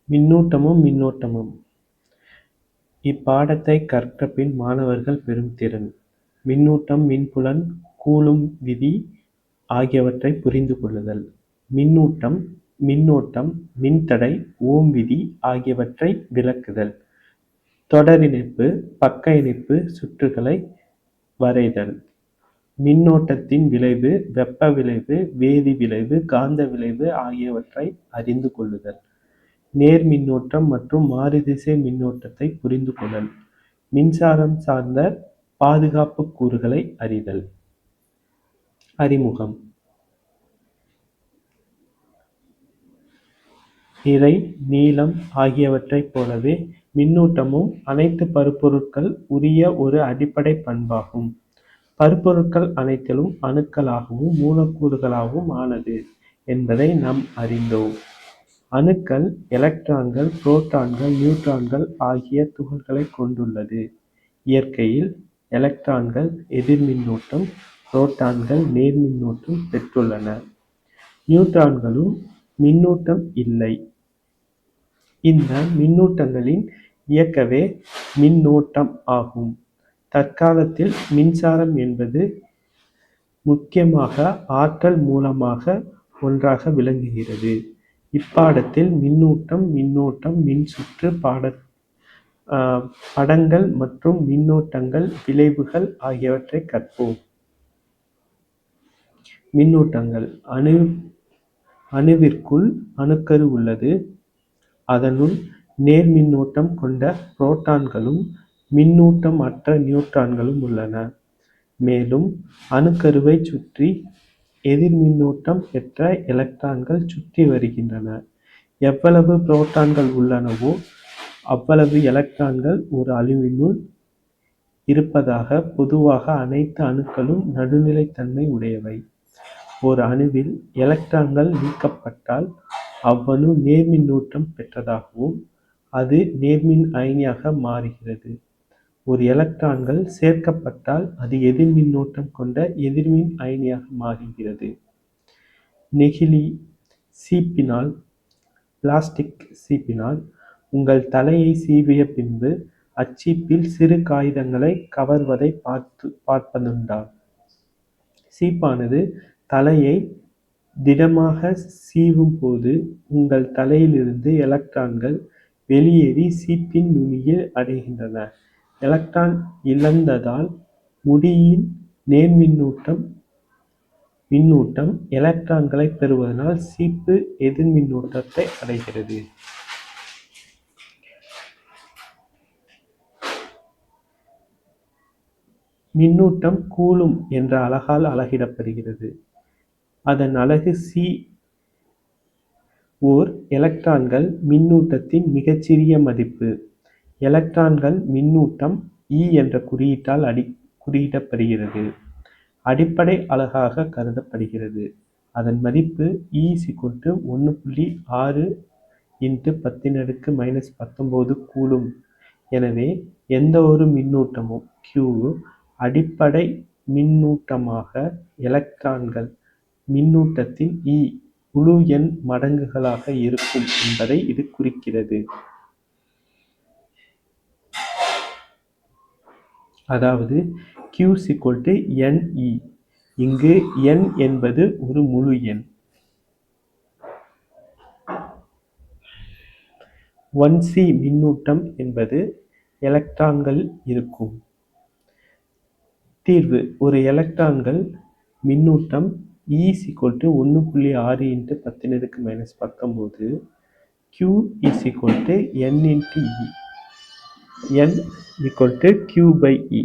மின்னூட்டமும் மின்னோட்டமும். இப்பாடத்தை கற்றபின் மாணவர்கள் பெறும் திறன்: மின்னூட்டம், மின்புலம், கூலும் விதி ஆகியவற்றைப் புரிந்து கொள்ளுதல். மின்னூட்டம், மின்னோட்டம், மின்தடை, ஓம் விதி ஆகியவற்றை விளக்குதல். தொடரிணைப்பு, பக்க இணைப்பு சுற்றுகளை வரைதல். மின்னோட்டத்தின் விளைவு, வெப்ப விளைவு, வேதி விளைவு, காந்த விளைவு ஆகியவற்றை அறிந்து கொள்ளுதல். நேர்மின்னோட்டம் மற்றும் மாறுதிசை மின்னோட்டத்தை புரிந்து கொள்ளல். மின்சாரம் சார்ந்த பாதுகாப்பு கூறுகளை அறிதல். அறிமுகம். நிறை, நீளம் ஆகியவற்றைப் போலவே மின்னூட்டமும் அனைத்து பருப்பொருட்கள் உரிய ஒரு அடிப்படை பண்பாகும். பருப்பொருட்கள் அனைத்திலும் அணுக்களாகவும் மூலக்கூறுகளாகவும் ஆனது என்பதை நாம் அறிந்தோம். அணுக்கள் எலக்ட்ரான்கள், புரோட்டான்கள், நியூட்ரான்கள் ஆகிய துகள்களைக் கொண்டுள்ளது. இயற்கையில் எலக்ட்ரான்கள் எதிர்மின்னூட்டம், புரோட்டான்கள் நேர்மின்னூட்டம் பெற்றுள்ளன. நியூட்ரான்களும் மின்னூட்டம் இல்லை. இந்த மின்னூட்டங்களின் இயக்கவே மின்னோட்டம் ஆகும். தற்காலத்தில் மின்சாரம் என்பது முக்கியமாக ஆற்றல் மூலமாக ஒன்றாக விளங்குகிறது. இப்பாடத்தில் மின்னூட்டம், மின்னோட்டம், மின்சுற்று, படங்கள் மற்றும் மின்னோட்டங்கள், விளைவுகள் ஆகியவற்றைக் கற்போம். மின்னூட்டங்கள். அணுவிற்குள் அணுக்கரு உள்ளது. அதனுள் நேர்மின்னூட்டம் கொண்ட புரோட்டான்களும் மின்னூட்டம் அற்ற நியூட்ரான்களும் உள்ளன. மேலும் அணுக்கருவைச் சுற்றி எதிர்மின்னூட்டம் பெற்ற எலக்ட்ரான்கள் சுற்றி வருகின்றன. எவ்வளவு புரோட்டான்கள் உள்ளனவோ அவ்வளவு எலக்ட்ரான்கள் ஒரு அணுவினுள் இருப்பதாக. பொதுவாக அனைத்து அணுக்களும் நடுநிலைத்தன்மை உடையவை. ஒரு அணுவில் எலக்ட்ரான்கள் நீக்கப்பட்டால் அவ்வணு நேர்மின்னூட்டம் பெற்றதாகவும் அது நேர்மின் அயனியாக மாறுகிறது. ஒரு எலக்ட்ரான்கள் சேர்க்கப்பட்டால் அது எதிர்மின்னூட்டம் கொண்ட எதிர்மின் அயனியாக மாறுகிறது. நெகிழி சீப்பினால், பிளாஸ்டிக் சீப்பினால் உங்கள் தலையை சீவிய பின்பு அச்சீப்பில் சிறு காகிதங்களை கவர்வதை பார்ப்பதுண்டா? சீப்பானது தலையை திடமாக சீவும் போது உங்கள் தலையிலிருந்து எலக்ட்ரான்கள் வெளியேறி சீப்பின் நுனியில் அடைகின்றன. எலக்ட்ரான் இழந்ததால் முடியின் மின்னூட்டம் எலக்ட்ரான்களை பெறுவதனால் சீப்பு எதிர்மின்னூட்டத்தை அடைகிறது. மின்னூட்டம் கூலும் என்ற அலகால் அலகிடப்படுகிறது. அதன் அலகு சி. ஓர் எலக்ட்ரான்கள் மின்னூட்டத்தின் மிகச்சிறிய மதிப்பு. எலக்ட்ரான்கள் மின்னூட்டம் E என்ற குறியீட்டால் குறியிடப்படுகிறது. அடிப்படை அலகாக கருதப்படுகிறது. அதன் மதிப்பு E = 1.6 × 10⁻⁻⁹ கூலும். எனவே எந்தவொரு மின்னூட்டமும் Q அடிப்படை மின்னூட்டமாக எலக்ட்ரான்கள் மின்னூட்டத்தின் E முழு எண் மடங்குகளாக இருக்கும் என்பதை இது குறிக்கிறது. அதாவது Q = Ne. இங்கு n என்பது ஒரு முழு எண். 1C மின்னூட்டம் என்பது எலக்ட்ரான்கள் இருக்கும். தீர்வு: ஒரு எலக்ட்ரான்கள் மின்னூட்டம் E = 1.6 × 10⁻⁻⁹. Q = n × E. n = Q/E.